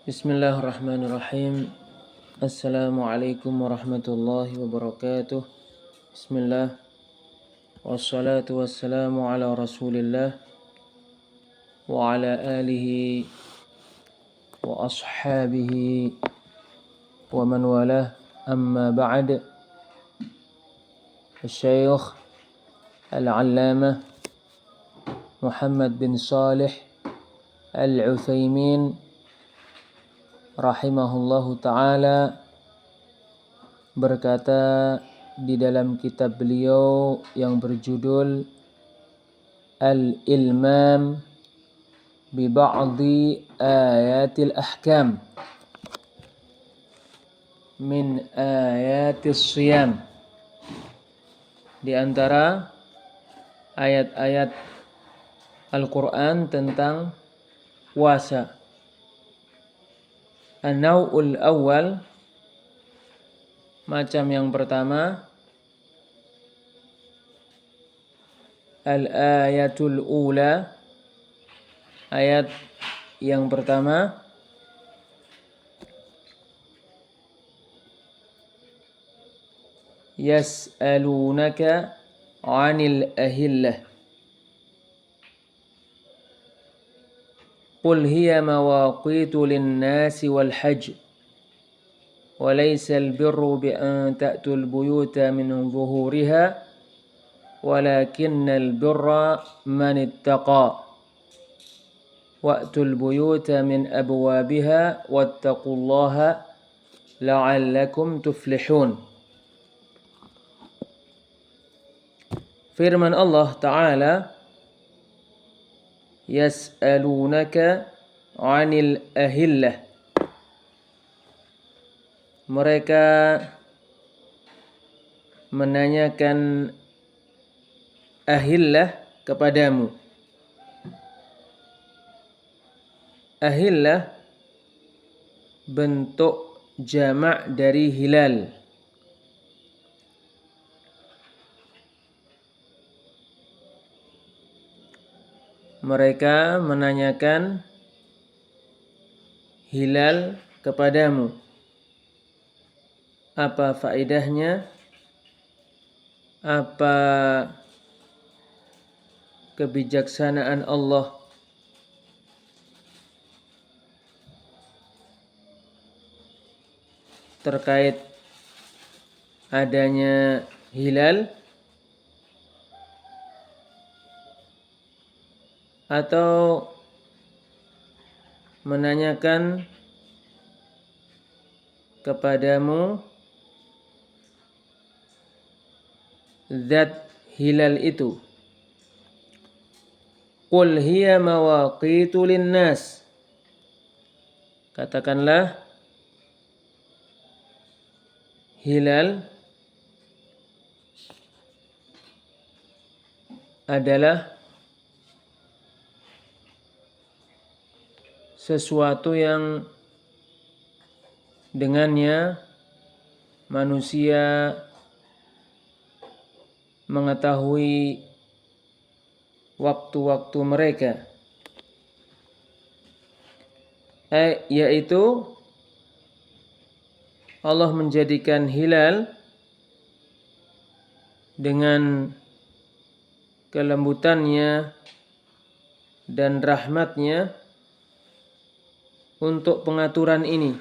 Bismillahirrahmanirrahim. Assalamualaikum warahmatullahi wabarakatuh. Bismillah. Wassalatu wassalamu ala rasulillah wa ala alihi wa ashabihi wa man walah, amma ba'd. Syekh Al-Allamah Muhammad bin Salih Al-Utsaimin rahimahullahu ta'ala berkata di dalam kitab beliau yang berjudul Al-Ilmam bi ba'di ayatil ahkam min ayatis siyam, di antara ayat-ayat Al-Quran tentang puasa. An-naw'ul awal, macam yang pertama, al-ayatul ula, ayat yang pertama, yas'alunaka 'anil ahillah qul hiya mawaqitu lin-nasi wal hajj wa laysa al-birru bi an ta'tul buyuta min zuhuriha walakinnal birra man ittaqa wa'tul buyuta min abwabiha wattaqullaha la'allakum tuflihun. Firman Allah Ta'ala, yas'alunaka 'anil ahillah. Mereka menanyakan ahillah kepadamu. Ahillah bentuk jamak dari hilal. Mereka menanyakan hilal kepadamu. Apa faedahnya? Apa kebijaksanaan Allah terkait adanya hilal? Atau menanyakan kepadamu zat hilal itu. Qul hiya mawaqitu linnas. Katakanlah, hilal adalah sesuatu yang dengannya manusia mengetahui waktu-waktu mereka, yaitu Allah menjadikan hilal dengan kelembutannya dan rahmatnya untuk pengaturan ini.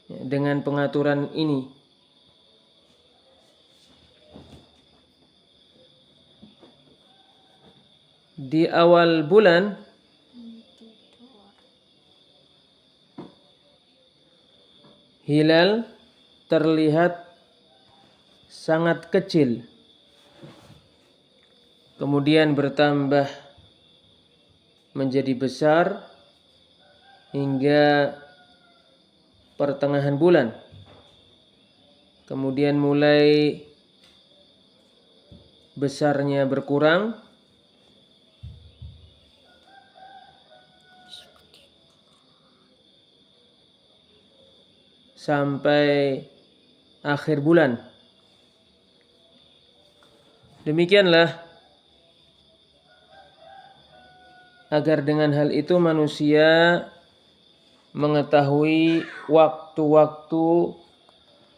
Dengan pengaturan ini, di awal bulan hilal terlihat sangat kecil, kemudian bertambah menjadi besar hingga pertengahan bulan, kemudian mulai besarnya berkurang sampai akhir bulan. Demikianlah agar dengan hal itu manusia mengetahui waktu-waktu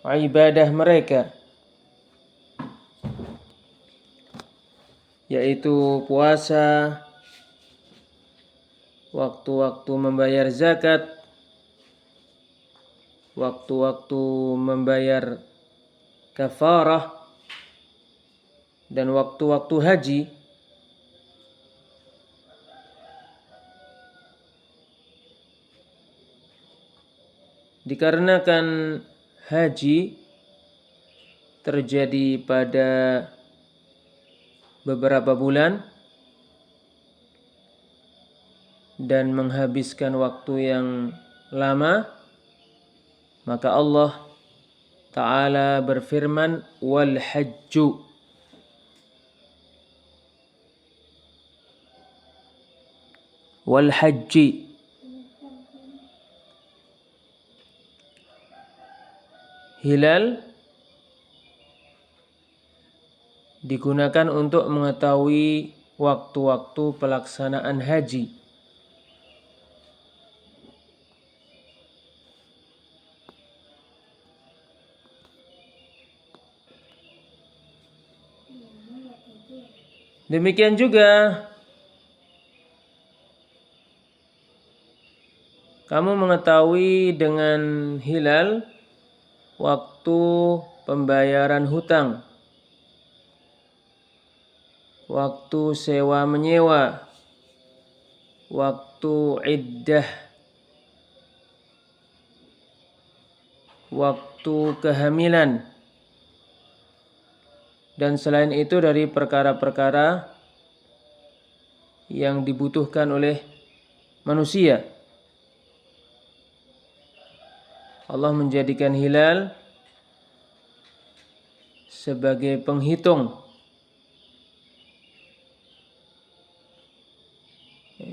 ibadah mereka, yaitu puasa, waktu-waktu membayar zakat, waktu-waktu membayar kafarah, dan waktu-waktu haji. Dikarenakan haji terjadi pada beberapa bulan dan menghabiskan waktu yang lama, maka Allah Ta'ala berfirman, wal hajju, wal hajji, hilal digunakan untuk mengetahui waktu-waktu pelaksanaan haji. Demikian juga kamu mengetahui dengan hilal waktu pembayaran hutang, waktu sewa menyewa, waktu iddah, waktu kehamilan, dan selain itu dari perkara-perkara yang dibutuhkan oleh manusia. Allah menjadikan hilal sebagai penghitung.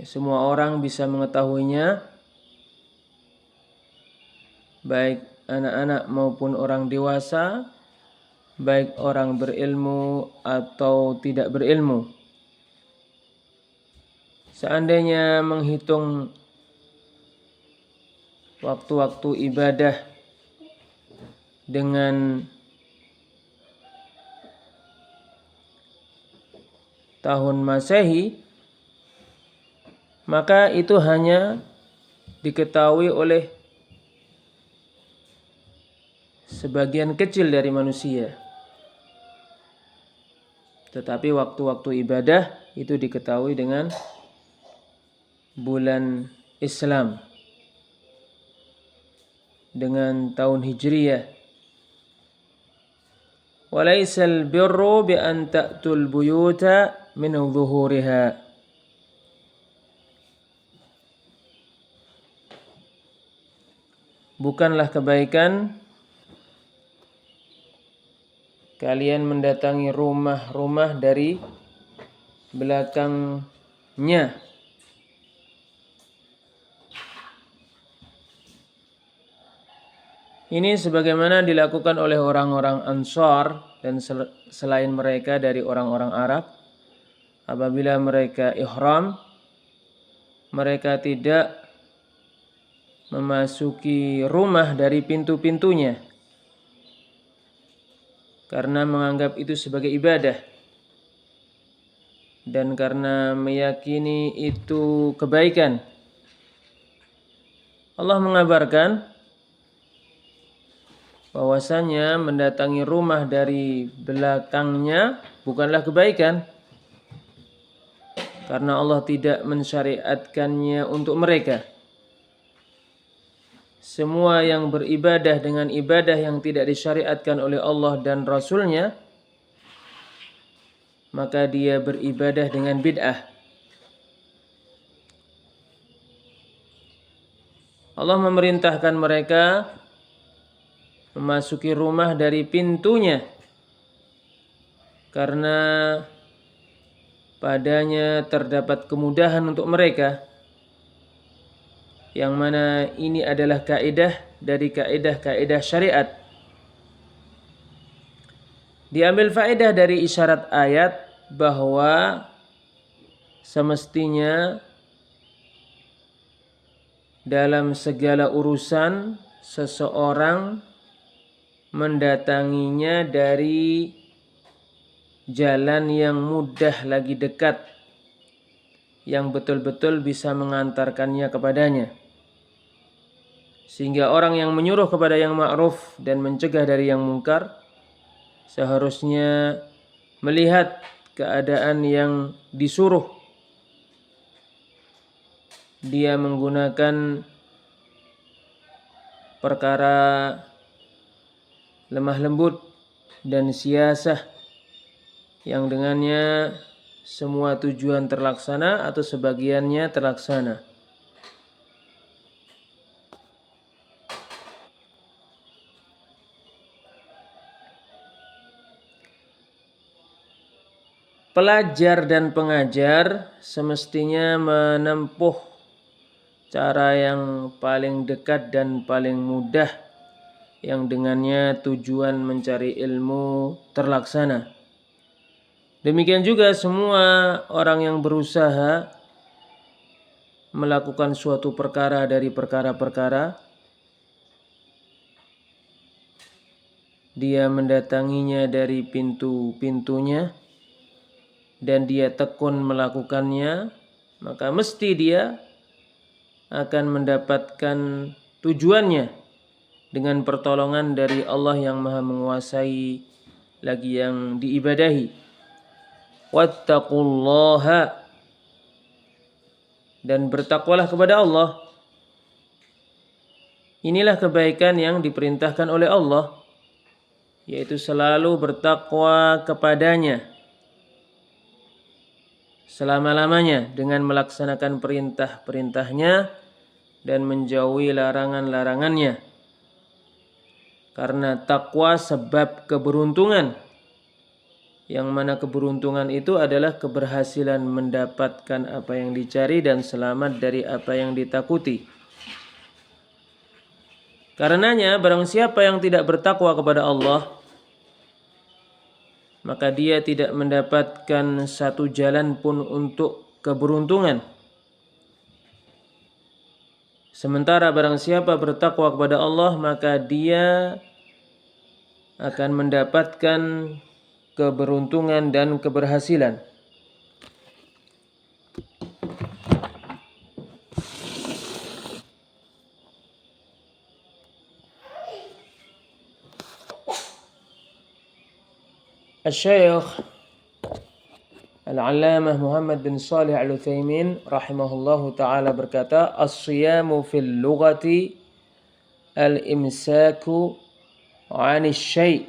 Semua orang bisa mengetahuinya, baik anak-anak maupun orang dewasa, baik orang berilmu atau tidak berilmu. Seandainya menghitung waktu-waktu ibadah dengan tahun Masehi, maka itu hanya diketahui oleh sebagian kecil dari manusia. Tetapi waktu-waktu ibadah itu diketahui dengan bulan Islam, dengan tahun Hijriyah. Walaisal birru bi an ta'tul buyuta min zuhuriha. Bukanlah kebaikan kalian mendatangi rumah-rumah dari belakangnya. Ini sebagaimana dilakukan oleh orang-orang Ansar dan selain mereka dari orang-orang Arab. Apabila mereka ihram, mereka tidak memasuki rumah dari pintu-pintunya karena menganggap itu sebagai ibadah dan karena meyakini itu kebaikan. Allah mengabarkan bahwasanya mendatangi rumah dari belakangnya bukanlah kebaikan, karena Allah tidak mensyariatkannya untuk mereka. Semua yang beribadah dengan ibadah yang tidak disyariatkan oleh Allah dan Rasulnya, maka dia beribadah dengan bid'ah. Allah memerintahkan mereka memasuki rumah dari pintunya karena padanya terdapat kemudahan untuk mereka, yang mana ini adalah kaidah dari kaidah-kaidah syariat. Diambil faedah dari isyarat ayat bahwa semestinya dalam segala urusan seseorang mendatanginya dari jalan yang mudah lagi dekat, yang betul-betul bisa mengantarkannya kepadanya. Sehingga orang yang menyuruh kepada yang ma'ruf dan mencegah dari yang mungkar seharusnya melihat keadaan yang disuruh. Dia menggunakan perkara lemah lembut dan siasah yang dengannya semua tujuan terlaksana atau sebagiannya terlaksana. Pelajar dan pengajar semestinya menempuh cara yang paling dekat dan paling mudah yang dengannya tujuan mencari ilmu terlaksana. Demikian juga semua orang yang berusaha melakukan suatu perkara dari perkara-perkara, dia mendatanginya dari pintu-pintunya dan dia tekun melakukannya, maka mesti dia akan mendapatkan tujuannya dengan pertolongan dari Allah yang Maha Menguasai lagi yang diibadahi. Wattaqullaha, dan bertakwalah kepada Allah. Inilah kebaikan yang diperintahkan oleh Allah, yaitu selalu bertakwa kepadanya selama-lamanya dengan melaksanakan perintah-perintahnya dan menjauhi larangan-larangannya. Karena takwa sebab keberuntungan, yang mana keberuntungan itu adalah keberhasilan mendapatkan apa yang dicari dan selamat dari apa yang ditakuti. Karenanya barang siapa yang tidak bertakwa kepada Allah, maka dia tidak mendapatkan satu jalan pun untuk keberuntungan. Sementara barang siapa bertakwa kepada Allah, maka dia akan mendapatkan keberuntungan dan keberhasilan. Al-Syeikh Al-Allamah Muhammad bin Shalih Al-Utsaimin rahimahullahu ta'ala berkata, as-siyamu fil lughati al-imsaku 'anis syai'.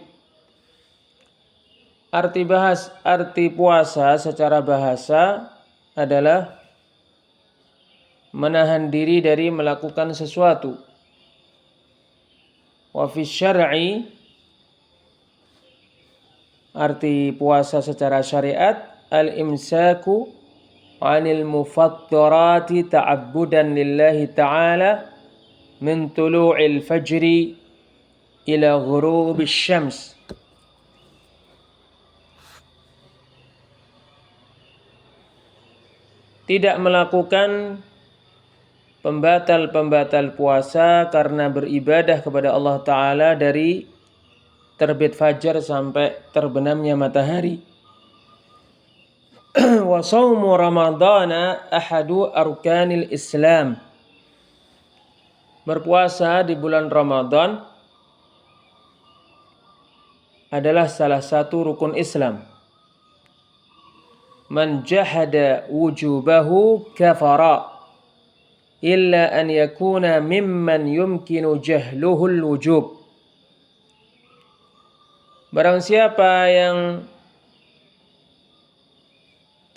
Arti puasa secara bahasa adalah menahan diri dari melakukan sesuatu. Wa fi syar'i, arti puasa secara syariat, al-imsaku 'anil mufattirati ta'abbudan lillahi ta'ala min tulu'il fajri ila ghurubis syams. Tidak melakukan pembatal-pembatal puasa karena beribadah kepada Allah Ta'ala dari terbit fajar sampai terbenamnya matahari. Wa shaumu ramadhana ahadu arkanil Islam. Berpuasa di bulan Ramadan adalah salah satu rukun Islam. Man jahada wujubahu kafara illa an yakuna mimman yumkinu jahluhul wujub. Barang siapa yang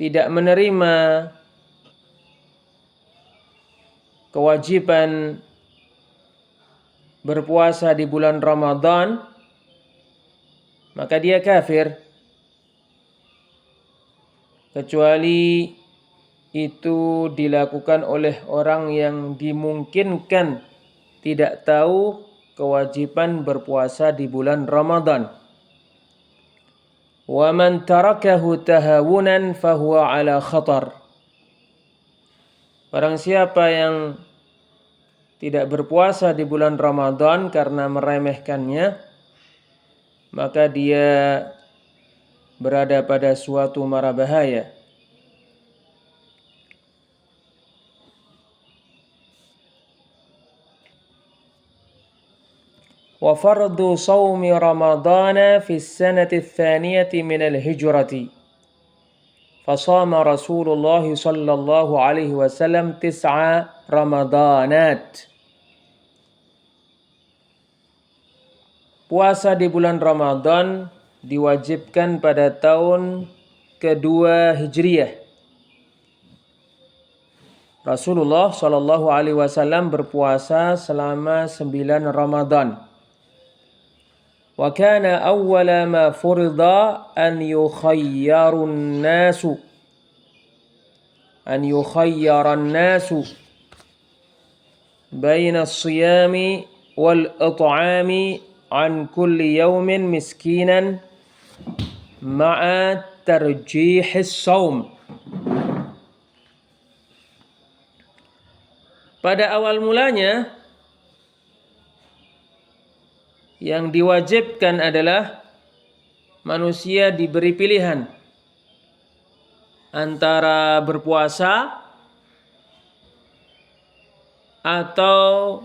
tidak menerima kewajiban berpuasa di bulan Ramadan, maka dia kafir. Kecuali itu dilakukan oleh orang yang dimungkinkan tidak tahu kewajiban berpuasa di bulan Ramadan. Wa man tarakahu tahawunan fahuwa ala khatar. Barang siapa yang tidak berpuasa di bulan Ramadan karena meremehkannya, maka dia berada pada suatu mara bahaya. Wa fardu shaumi Ramadana fi sanati tsaniyati min al-hijrati. Fasama Rasulullah sallallahu alaihi wasallam 9 Ramadanat. Puasa di bulan Ramadan diwajibkan pada tahun kedua Hijriyah. Rasulullah Shallallahu Alaihi Wasallam berpuasa selama 9 Ramadan. Wa kana awwala ma furida an yukhayyarun nasu baina as-siyami wal it'ami an kulli yawmin miskinan ma'a tarjihis shaum. Pada awal mulanya yang diwajibkan adalah manusia diberi pilihan antara berpuasa atau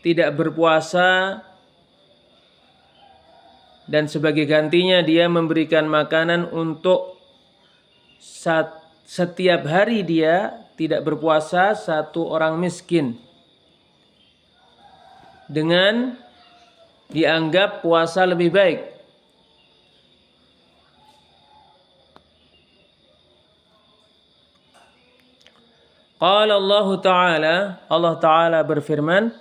tidak berpuasa, dan sebagai gantinya dia memberikan makanan untuk setiap hari dia tidak berpuasa 1 orang miskin, dengan dianggap puasa lebih baik. Qala Allah Ta'ala berfirman,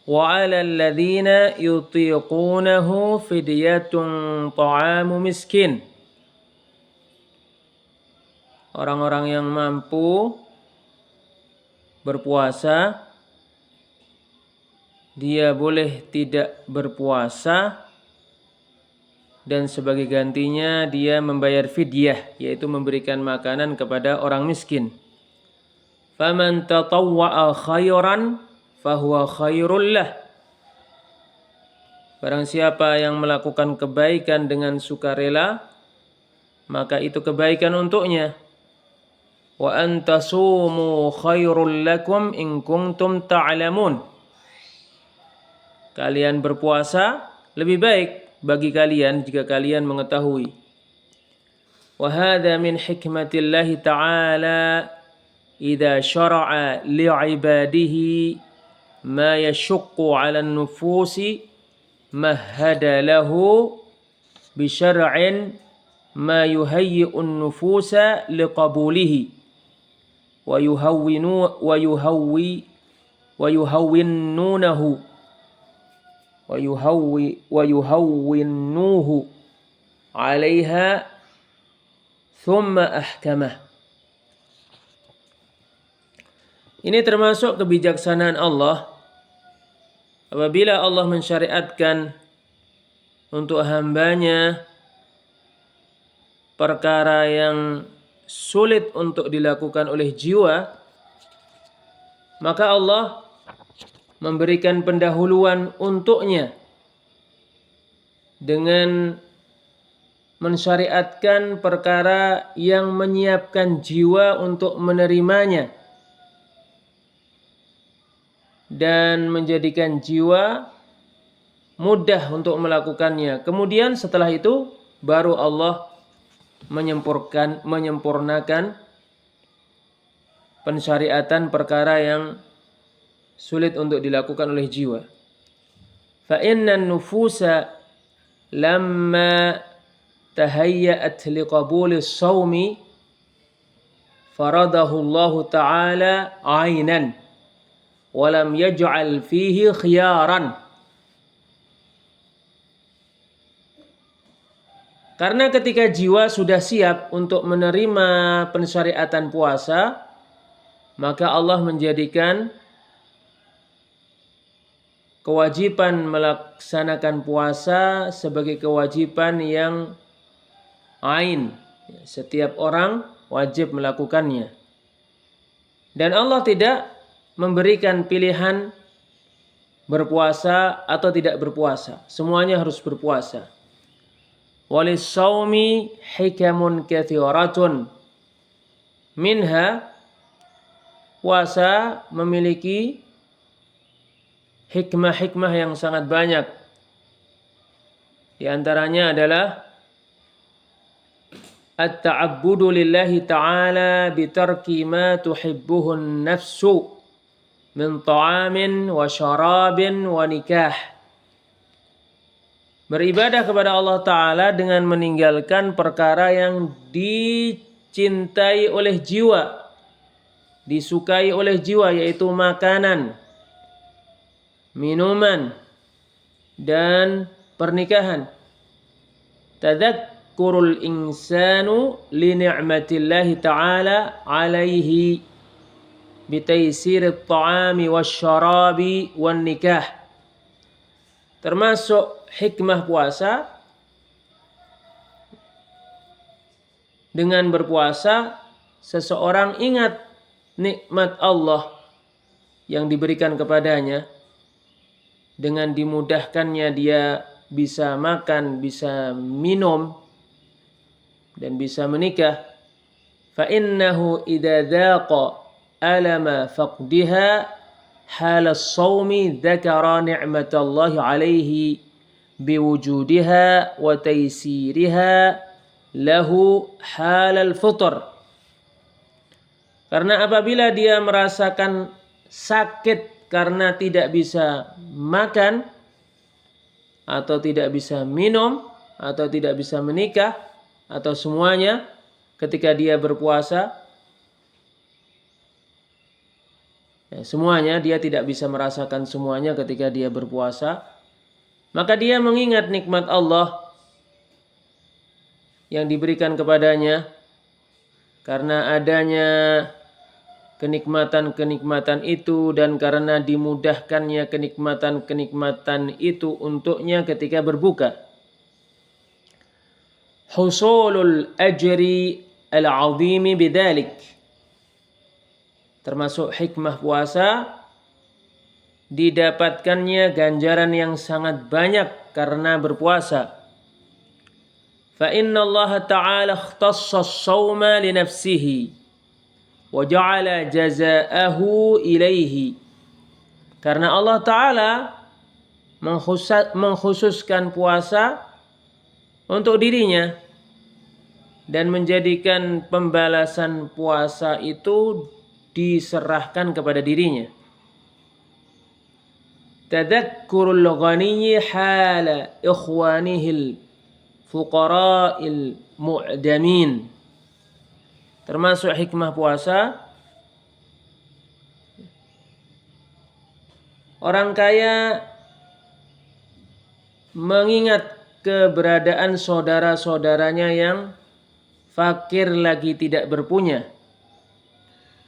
wa 'alal ladzina yutiqunahu fidyatun ta'amu miskin. Orang-orang yang mampu berpuasa, dia boleh tidak berpuasa, dan sebagai gantinya dia membayar fidyah, yaitu memberikan makanan kepada orang miskin. Faman tatawwa'a khairan fahuwa khairul lah. Barang siapa yang melakukan kebaikan dengan sukarela, maka itu kebaikan untuknya. Wa antasumu khairul lakum in kuntum ta'lamun. Kalian berpuasa lebih baik bagi kalian jika kalian mengetahui. Wa hadza min hikmatillahi ta'ala idza syara'a li'ibadihi ma yashuqqu 'alan nufusi mahhada lahu bi syar'in ma yuhayyi'un nufusa liqabulihi wa yuhawwinuhu 'alaiha thumma ahkamah. Ini termasuk kebijaksanaan Allah apabila Allah mensyariatkan untuk hambanya perkara yang sulit untuk dilakukan oleh jiwa, maka Allah memberikan pendahuluan untuknya dengan mensyariatkan perkara yang menyiapkan jiwa untuk menerimanya dan menjadikan jiwa mudah untuk melakukannya. Kemudian setelah itu baru Allah menyempurnakan pensyariatan perkara yang sulit untuk dilakukan oleh jiwa. Fa innan nufusa lamma tahayyat liqabulis shaumi faradahu Allah Ta'ala 'ainan walam yaj'al fihi khiyaran. Karena ketika jiwa sudah siap untuk menerima pensyariatan puasa, maka Allah menjadikan kewajiban melaksanakan puasa sebagai kewajiban yang ain. Setiap orang wajib melakukannya. Dan Allah tidak memberikan pilihan berpuasa atau tidak berpuasa. Semuanya harus berpuasa. Walis-shaumi hikamun katsiratun. Minha, puasa memiliki hikmah-hikmah yang sangat banyak. Di antaranya adalah at-ta'abbudu lillahi ta'ala bitarki ma tuhibbuhun nafsu min ta'amin wa syarabin wa nikah. Beribadah kepada Allah Ta'ala dengan meninggalkan perkara yang dicintai oleh jiwa, disukai oleh jiwa, yaitu makanan, minuman, dan pernikahan. Tadhakkurul insanu li ni'matillahi ta'ala alaihi bitaisirit ta'ami wasyarabi wan nikah. Termasuk hikmah puasa, dengan berpuasa seseorang ingat nikmat Allah yang diberikan kepadanya. Dengan dimudahkannya dia bisa makan, bisa minum, dan bisa menikah. Fa innahu idza dhaqa alama faqdiha hal as-shaumi dzakara ni'matallahi alaihi biwujudiha wa taysiriha lahu hal al-fitr. Karena apabila dia merasakan sakit karena tidak bisa makan, atau tidak bisa minum, atau tidak bisa menikah, atau semuanya ketika dia berpuasa, semuanya dia tidak bisa merasakan semuanya ketika dia berpuasa, maka dia mengingat nikmat Allah yang diberikan kepadanya. Karena adanya kenikmatan-kenikmatan itu dan karena dimudahkannya kenikmatan-kenikmatan itu untuknya ketika berbuka. Husulul ajri al-'azimi bidzalik. Termasuk hikmah puasa, didapatkannya ganjaran yang sangat banyak karena berpuasa. Fa inna Allah Ta'ala ikhtassa as-shauma li nafsihi wa ja'ala jazaahu ilaihi. Karena Allah Ta'ala mengkhususkan puasa untuk dirinya dan menjadikan pembalasan puasa itu diserahkan kepada dirinya. Tadhakkurul ghaniyyi hala ikhwanihil fuqara'il mu'damin. Termasuk hikmah puasa, orang kaya mengingat keberadaan saudara-saudaranya yang fakir lagi tidak berpunya.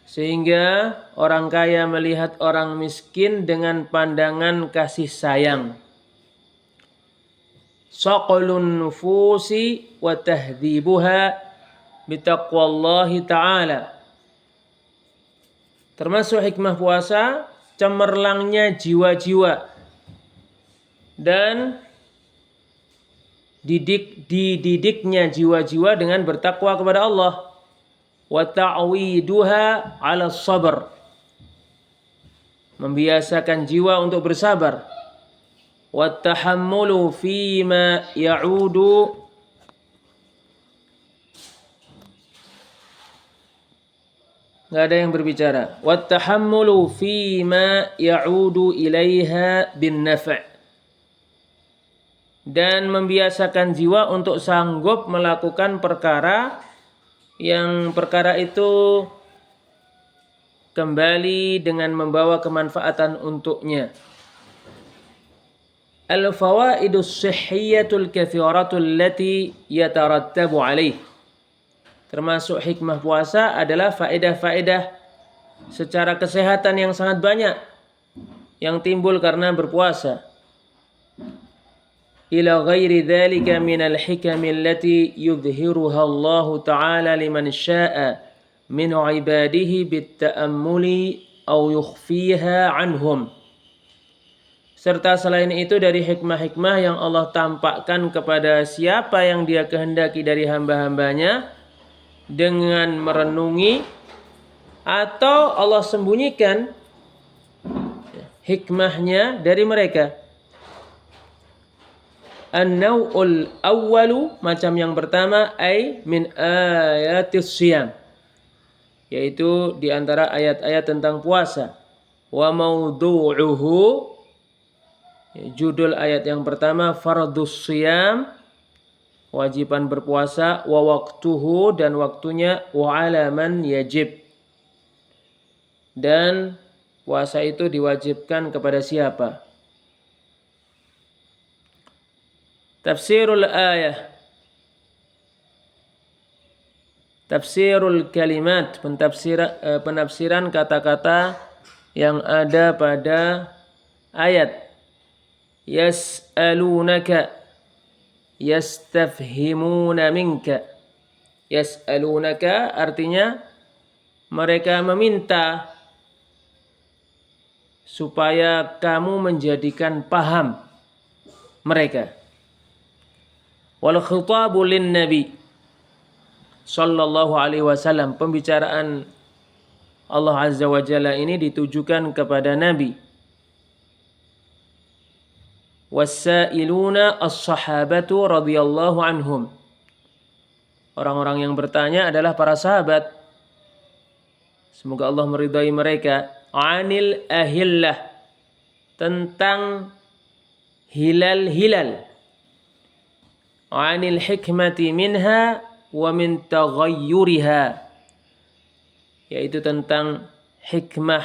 Sehingga orang kaya melihat orang miskin dengan pandangan kasih sayang. Saqlun nufusi wa tahdhibuha bitaqwallahi ta'ala. Termasuk hikmah puasa, cemerlangnya jiwa-jiwa dan dididiknya jiwa-jiwa dengan bertakwa kepada Allah. Wa ta'widuha 'ala sabr. Membiasakan jiwa untuk bersabar. Wa tahammulu fima ya'udu Nggak ada yang berbicara. Wattahammulu fima ya'udu ilaiha bin naf'. Dan membiasakan jiwa untuk sanggup melakukan perkara yang perkara itu kembali dengan membawa kemanfaatan untuknya. Al-fawaidus sihhiyatul katsiratul lati yatarattabu alaih. Termasuk hikmah puasa adalah faedah-faedah secara kesehatan yang sangat banyak yang timbul karena berpuasa. Ila ghairi dzalika minal hikami allati yudhiruha Allah Ta'ala liman syaa'a min 'ibadihi bit-ta'ammuli aw yukhfiha 'anhum. serta selain itu dari hikmah-hikmah yang Allah tampakkan kepada siapa yang Dia kehendaki dari hamba-hambanya dengan merenungi, atau Allah sembunyikan hikmahnya dari mereka. An-naw'ul awwalu, macam yang pertama, ay min ayatis siyam, yaitu di antara ayat-ayat tentang puasa. Wa mawdu'uhu, judul ayat yang pertama, fardhus siyam, kewajiban berpuasa, wa waqtuhu, dan waktunya, wa alaman yajib, dan puasa itu diwajibkan kepada siapa. Tafsirul ayah, tafsirul kalimat, penafsiran kata-kata yang ada pada ayat. Yas'alunaka, yastafhimuna minka. Yas'alunaka artinya mereka meminta supaya kamu menjadikan paham mereka. Wal khitabu lin nabi sallallahu alaihi wasallam, pembicaraan Allah azza wa jalla ini ditujukan kepada Nabi. Wassailuna as-sahabatu radhiyallahu anhum, orang-orang yang bertanya adalah para sahabat, semoga Allah meridai mereka. Anil ahillah, tentang hilal-hilal. Anil hikmati minha wa min taghayyuriha, yaitu tentang hikmah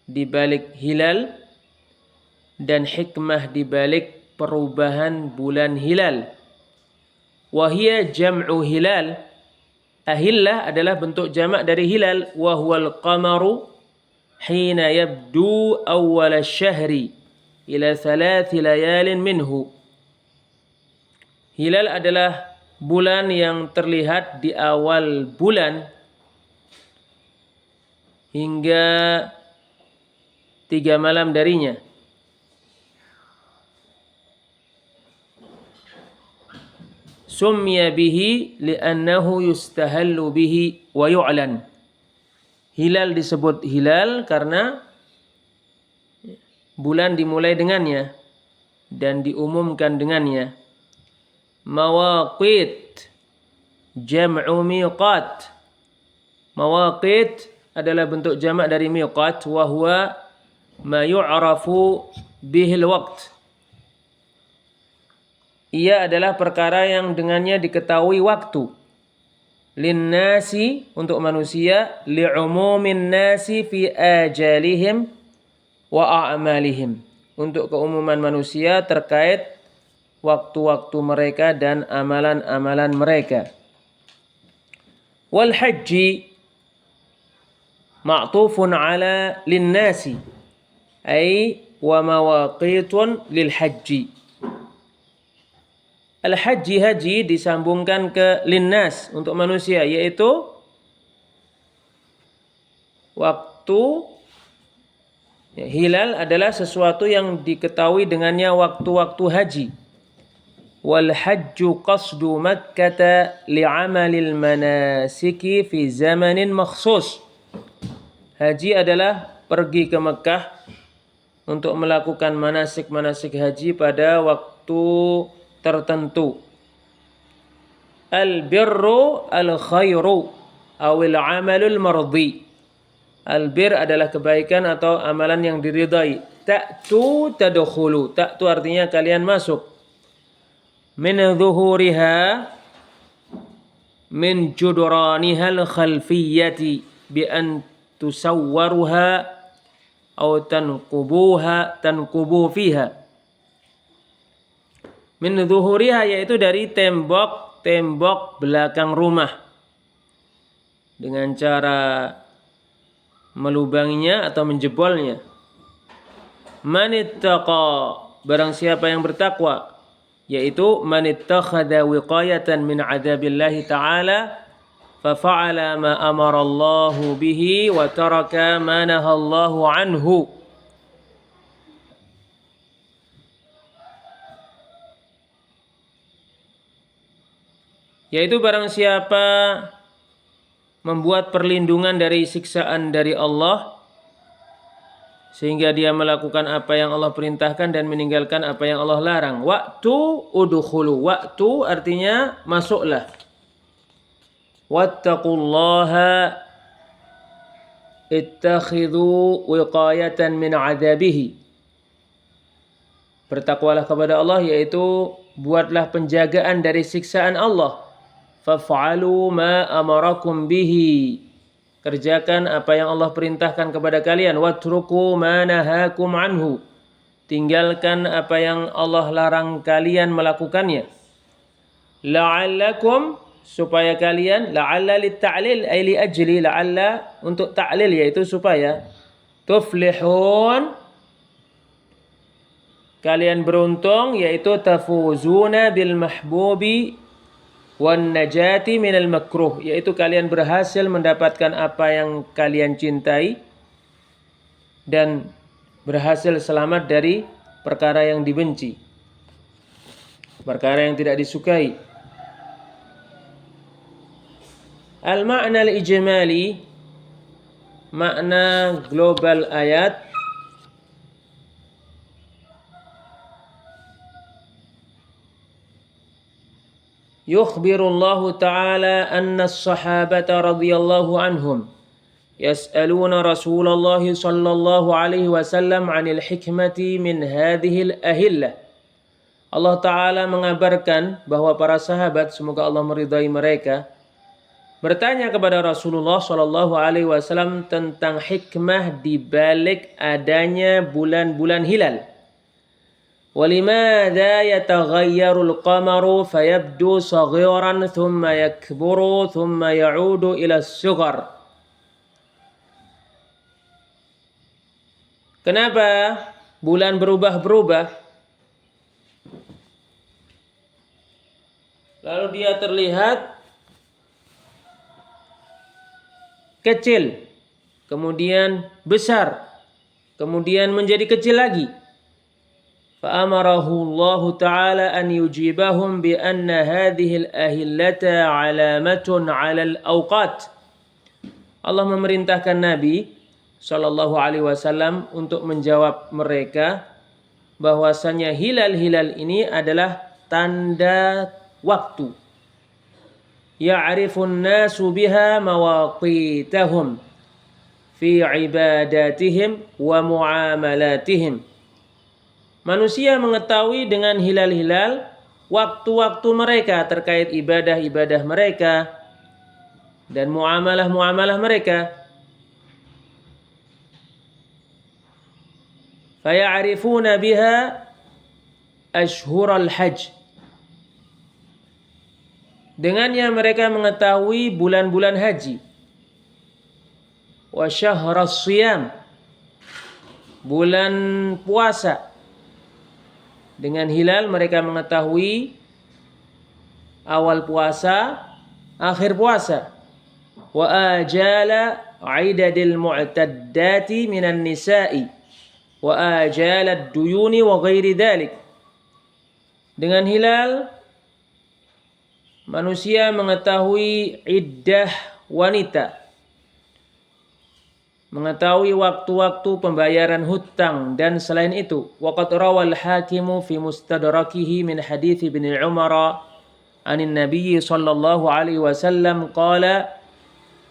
di balik hilal dan hikmah di balik perubahan bulan hilal. Wa hiya jam'u hilal, ahillah adalah bentuk jamak dari hilal. Wa huwal qamaru hina yabdu awwal asy-syahri ila 3 layalin minhu. Hilal adalah bulan yang terlihat di awal bulan hingga 3 malam darinya. Summiya bihi li'annahu yustahallu bihi wa yu'lan. Hilal disebut hilal karena bulan dimulai dengannya dan diumumkan dengannya. Mawaqit jam'u miqat. Mawaqit adalah bentuk jamak dari miqat, wa huwa ma yu'rafu bihil waqt. Ia adalah perkara yang dengannya diketahui waktu. Linnasi, untuk manusia, li'umumin nasi fi ajalihim wa a'malihim, untuk keumuman manusia terkait waktu-waktu mereka dan amalan-amalan mereka. Wal haji ma'tufun ala linnasi, ay wa mawaqitun lil haji. Al haji, haji disambungkan ke linnas, untuk manusia, yaitu waktu hilal adalah sesuatu yang diketahui dengannya waktu-waktu haji. Wal hajju qasdu Makkah li'amalil manasiki fi zamanin makhsus. Haji adalah pergi ke Mekah untuk melakukan manasik-manasik haji pada waktu tertentu. Al-birru al-khairu awil amalul mardi. Al-bir adalah kebaikan atau amalan yang diridai. Ta'tu tadkhulu. Ta'tu artinya kalian masuk. Min dhuhuriha, min judraniha al-khalfiyyati bi an tusawwaruha aw tanqubu fiha. Min dhuhuriha, yaitu dari tembok belakang rumah, dengan cara melubanginya atau menjebolnya. Manittaqa, barang siapa yang bertakwa, yaitu manittakhadha wiqayatan min adzabillahi ta'ala fa fa'ala ma amara Allahu bihi wa taraka ma nahallahu anhu. Yaitu barang siapa membuat perlindungan dari siksaan dari Allah sehingga dia melakukan apa yang Allah perintahkan dan meninggalkan apa yang Allah larang. Waktu udkhulu. Waktu artinya masuklah. Wattaqullaha ittakhidhu wiqayatan min adabihi. Bertakwalah kepada Allah, yaitu buatlah penjagaan dari siksaan Allah. Faf'alu ma amarakum bihi. Kerjakan apa yang Allah perintahkan kepada kalian. Watruku ma nahakum anhu. Tinggalkan apa yang Allah larang kalian melakukannya. La'allakum, supaya kalian, la'alla litta'lil ay li ajli, la'alla untuk ta'lil, yaitu supaya tuflihun, kalian beruntung, yaitu tafuzuna bil mahbubi wan najati minal makruh, yaitu kalian berhasil mendapatkan apa yang kalian cintai dan berhasil selamat dari perkara yang dibenci, perkara yang tidak disukai. Al-ma'na al-ijmali, makna global ayat, yukhbirullahu ta'ala anna as-sahabata radhiyallahu anhum yas'aluna Rasulullah sallallahu alaihi wasallam 'anil hikmati min hadhil ahillah. Allah Ta'ala mengabarkan bahwa para sahabat, semoga Allah meridai mereka, bertanya kepada Rasulullah sallallahu alaihi wasallam tentang hikmah di balik adanya bulan-bulan hilal. وَلِمَاذَا يَتَغَيَّرُ الْقَمَرُ فَيَبْدُو صَغِيرًا ثُمَّ يَكْبُرُ ثُمَّ يَعُودُ إِلَى الصِّغَرِ. Kenapa bulan berubah-berubah? Lalu dia terlihat kecil, kemudian besar, kemudian menjadi kecil lagi. فأمره الله تعالى أن يجيبهم بأن هذه الأهلة علامة على الأوقات. Allah memerintahkan Nabi Shallallahu Alaihi Wasallam untuk menjawab mereka bahwasanya hilal-hilal ini adalah tanda waktu. Ya'rifun nasu biha mawaqitahum fi ibadatihim wa muamalatihim. Manusia mengetahui dengan hilal-hilal waktu-waktu mereka terkait ibadah-ibadah mereka dan muamalah-muamalah mereka. Faya'rifuna biha ashhural hajj. Dengannya mereka mengetahui bulan-bulan haji. Wa syahras siyam, bulan puasa. Dengan hilal mereka mengetahui awal puasa, akhir puasa. Wa ajala idadil mu'taddati minan nisa'i wa ajala ad-duyuni wa ghairi dhalik. Dengan hilal manusia mengetahui iddah wanita, mengetahui waktu-waktu pembayaran hutang dan selain itu. Waqad rawal hakimu fi mustadrakihi min hadits Ibnu Umar anin Nabi sallallahu alaihi wasallam qala.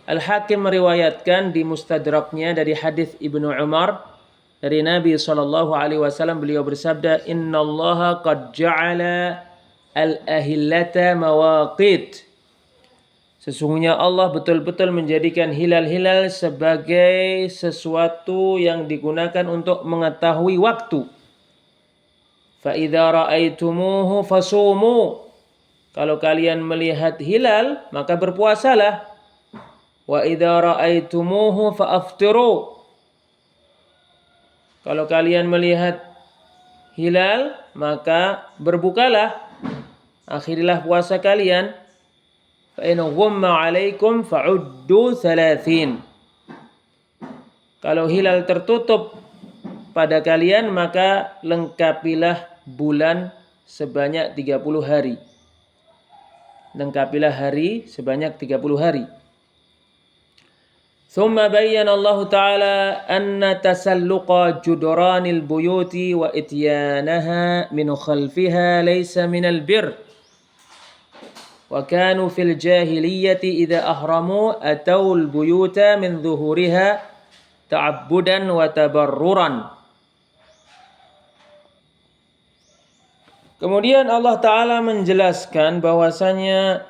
Al-Hakim meriwayatkan di mustadraknya dari hadis Ibnu Umar dari Nabi sallallahu alaihi wasallam, beliau bersabda, "Innallaha qad ja'ala al-ahillata mawaqit." Sesungguhnya Allah betul-betul menjadikan hilal-hilal sebagai sesuatu yang digunakan untuk mengetahui waktu. فَإِذَا رَأَيْتُمُوهُ فَصُومُوا. Kalau kalian melihat hilal, maka berpuasalah. وَإِذَا رَأَيْتُمُوهُ فَأَفْطِرُوا. Kalau kalian melihat hilal, maka berbukalah. Akhirilah puasa kalian. فَإِنْ غُمَّ عَلَيْكُمْ فَعُدُّوا 30. Kalau hilal tertutup pada kalian, maka lengkapilah bulan sebanyak 30 hari. lengkapilah hari sebanyak 30 hari. ثم بين الله تعالى أن تسلق جدران البيوت وإتيانها من خلفها ليس من البر وكانوا في الجاهلية إذا أحرموا أتوا البيوت من ظهورها تعبدا وتبررا. Kemudian Allah Ta'ala menjelaskan bahwasanya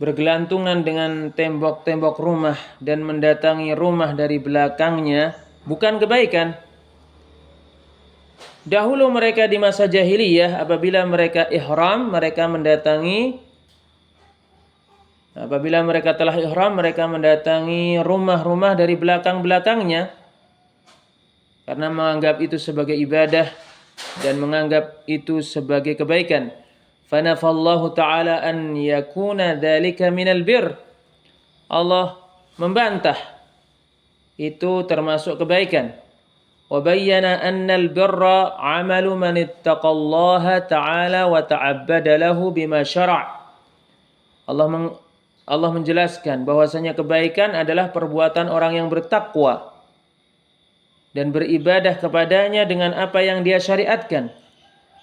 bergelantungan dengan tembok-tembok rumah dan mendatangi rumah dari belakangnya bukan kebaikan. Dahulu mereka di masa jahiliyah apabila mereka telah ihram mereka mendatangi rumah-rumah dari belakang-belakangnya karena menganggap itu sebagai ibadah dan menganggap itu sebagai kebaikan. Fanafallahu ta'ala an yakuna dhalika minal bir. Allah membantah itu termasuk kebaikan. Wa bayyana annal birra 'amalu man ittaqallaha ta'ala wa ta'abbada lahu bima syara'. Allah menjelaskan bahwasanya kebaikan adalah perbuatan orang yang bertakwa dan beribadah kepadanya dengan apa yang dia syariatkan.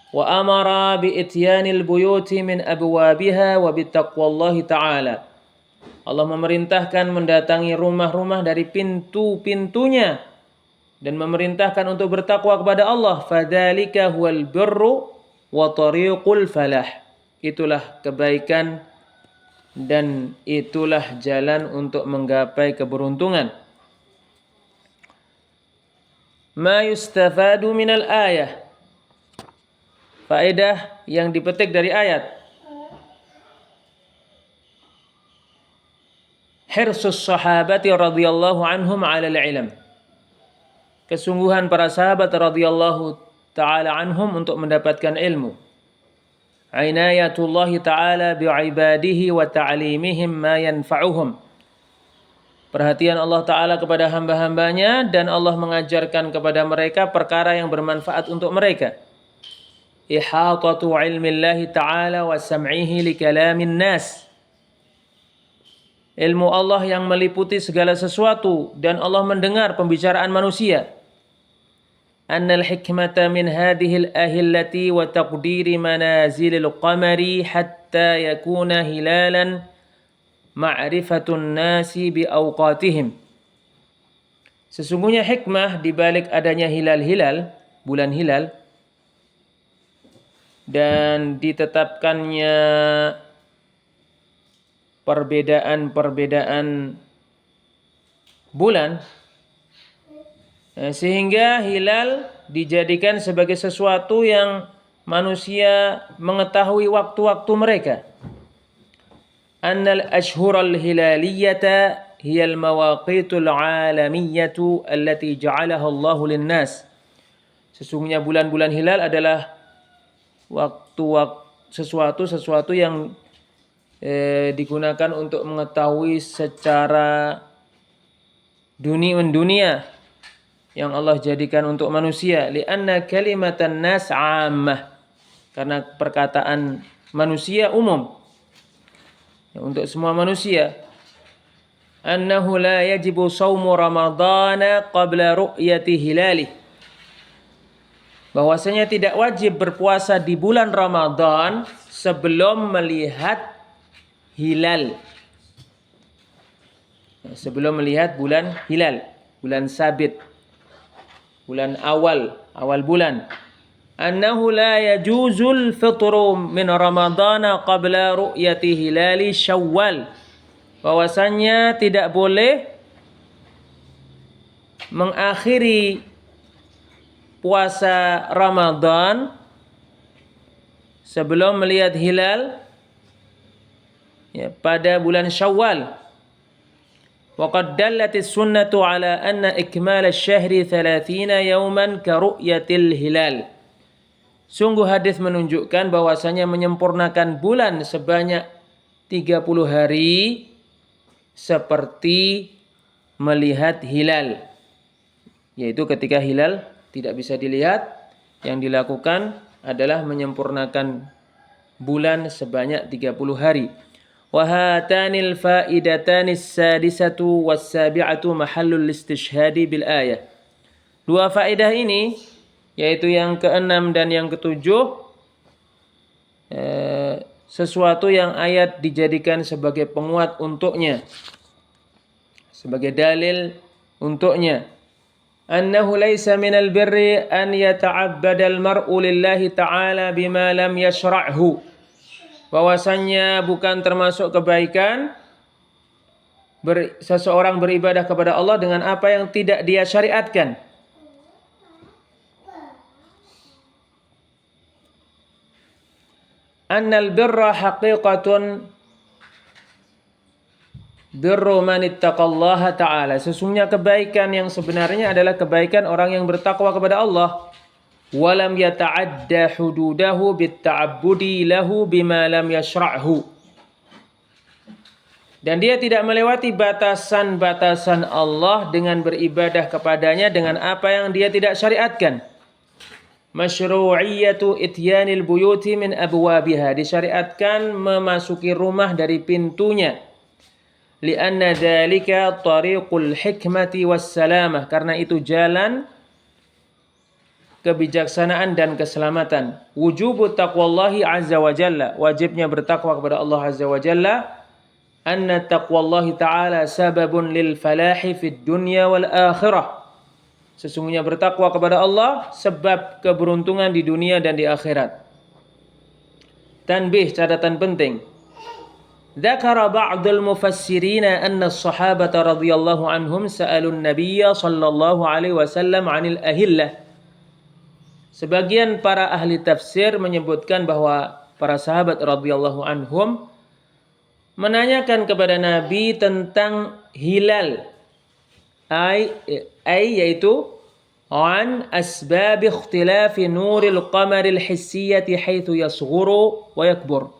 Wa amara bi ityanil buyuti min abwabiha wa bittaqwallahi ta'ala. Allah memerintahkan mendatangi rumah-rumah dari pintu-pintunya dan memerintahkan untuk bertakwa kepada Allah. Fadzalika huwal birru wa tariqul falah. Itulah kebaikan dan itulah jalan untuk menggapai keberuntungan. Ma yustafadu minal ayah. Faedah yang dipetik dari ayat. Hirsus sahabati radhiyallahu anhum 'ala al-'ilm. Kesungguhan para sahabat radhiyallahu ta'ala anhum untuk mendapatkan ilmu. Inayatullah ta'ala bi'ibadihi wa ta'limihim ma yanfa'uhum. Perhatian Allah Ta'ala kepada hamba-hambanya dan Allah mengajarkan kepada mereka perkara yang bermanfaat untuk mereka. Ihatatu ilmillahi ta'ala wa sam'ihi li kalamin nas. Ilmu Allah yang meliputi segala sesuatu dan Allah mendengar pembicaraan manusia. Annal hikmata min hadhil ahillati wa taqdiri manazilil qamari hatta yakuna hilalan ma'rifatun nasi bi awqatihim. Sesungguhnya hikmah di balik adanya hilal-hilal, bulan hilal, dan ditetapkannya perbedaan-perbedaan bulan sehingga hilal dijadikan sebagai sesuatu yang manusia mengetahui waktu-waktu mereka. Annal ashhural hilaliyata hiyal mawaqitul alamiyatu allati ja'alaha Allahu lin-nas. Sesungguhnya bulan-bulan hilal adalah sesuatu yang digunakan untuk mengetahui secara dunia yang Allah jadikan untuk manusia. Lianna kalimatan nas 'ammah. Karena perkataan manusia umum. Untuk semua manusia. Annahu la yajibu shaumu ramadhana qabla ru'yati hilalih. Bahwasanya tidak wajib berpuasa di bulan Ramadan sebelum melihat hilal. Sebelum melihat bulan hilal, bulan sabit, bulan awal bulan. Annahu la yajuzul fitru min Ramadana qabla ru'yati hilali Syawal. Bahwasanya tidak boleh mengakhiri puasa Ramadan sebelum melihat hilal pada bulan Syawal. Wa qad dallatis sunnatu ala anna ikmal asy-syahri 30 yawman ka ru'yatil hilal. Sungguh hadis menunjukkan bahwasanya menyempurnakan bulan sebanyak 30 hari seperti melihat hilal. Yaitu ketika hilal tidak bisa dilihat, yang dilakukan adalah menyempurnakan bulan sebanyak 30 hari. Wa hatanil faidatanis sadisatu was-sabi'atu mahallul istishhadi bil ayah. Dua faedah ini, yaitu yang ke-6 dan yang ke-7, sesuatu yang ayat dijadikan sebagai penguat untuknya, sebagai dalil untuknya. Annahu laysa minal birri an yata'abbadal mar'u lillahi ta'ala bima lam yashra'hu. Bahwasannya bukan termasuk kebaikan seseorang beribadah kepada Allah dengan apa yang tidak dia syariatkan. Annal birra haqiqatun birru man ittaqallaha ta'ala. Sesungguhnya kebaikan yang sebenarnya adalah kebaikan orang yang bertakwa kepada Allah. Walam yata'adda hududahu bitta'abbudi lahu bima lam yashra'hu. Dan dia tidak melewati batasan-batasan Allah dengan beribadah kepadanya dengan apa yang dia tidak syariatkan. Masyru'iyyatu ityanil buyuti min abwabiha. Disyariatkan memasuki rumah dari pintunya. Lianna dzalika tariqul hikmati wassalamah. Karena itu jalan kebijaksanaan dan keselamatan. Wujubu taqwallahi azza wa jalla. Wajibnya bertakwa kepada Allah azza wa jalla. Anna taqwallahi ta'ala sababun lil falahi fid dunya wal akhirah. Sesungguhnya bertakwa kepada Allah sebab keberuntungan di dunia dan di akhirat. Tanbih, catatan penting. Dzakara ba'dul mufassirina anna as-sahabata radhiyallahu anhum sa'alu an-nabiyya sallallahu alaihi wasallam 'anil ahillah. Sebagian para ahli tafsir menyebutkan bahwa para sahabat radhiyallahu anhum menanyakan kepada Nabi tentang hilal. Yaitu an asbab ikhtilafi nuril qamaril hissiyati haitsu yasghuru wa yakbur.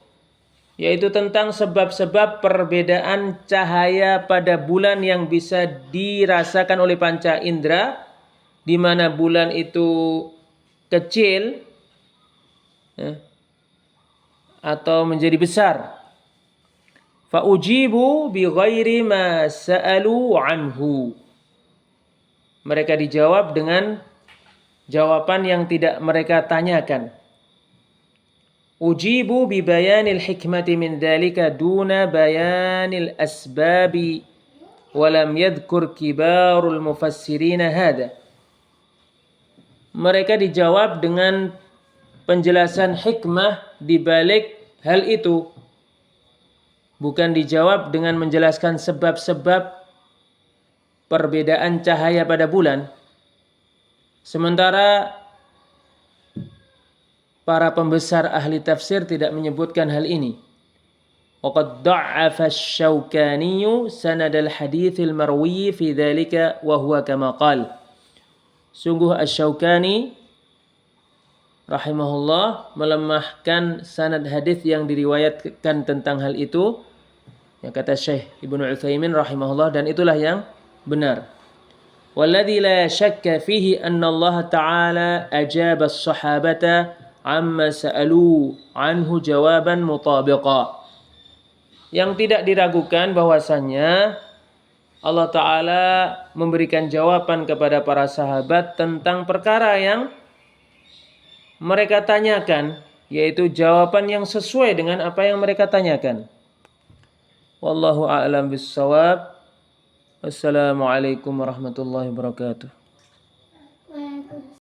Yaitu tentang sebab-sebab perbedaan cahaya pada bulan yang bisa dirasakan oleh panca indera, di mana bulan itu kecil atau menjadi besar. Fa ujibu bi ghairi ma sa'alu anhu. Mereka dijawab dengan jawaban yang tidak mereka tanyakan. Ujibu bi bayanil hikmati min dzalika duna bayanil asbabi wa lam yadhkur kibarul mufassirin hadha. Mereka dijawab dengan penjelasan hikmah di balik hal itu. Bukan dijawab dengan menjelaskan sebab-sebab perbedaan cahaya pada bulan. Sementara para pembesar ahli tafsir tidak menyebutkan hal ini. Waqad da'afa asy-Syaukani sanad al-hadits al-marwi fi dzalika wa huwa kama qala. Sungguh Asy-Syaukani rahimahullah melemahkan sanad hadis yang diriwayatkan tentang hal itu. Yang kata Syekh Ibnu Utsaimin rahimahullah, dan itulah yang benar. Walladzi la syakka fihi anna Allah Ta'ala ajaba as-sahabata amma sa'alu anhu jawaban mutabiqa. Yang tidak diragukan bahwasannya Allah Ta'ala memberikan jawaban kepada para sahabat tentang perkara yang mereka tanyakan, yaitu jawaban yang sesuai dengan apa yang mereka tanyakan. Wallahu a'lam bis-shawab. Wassalamualaikum warahmatullahi wabarakatuh.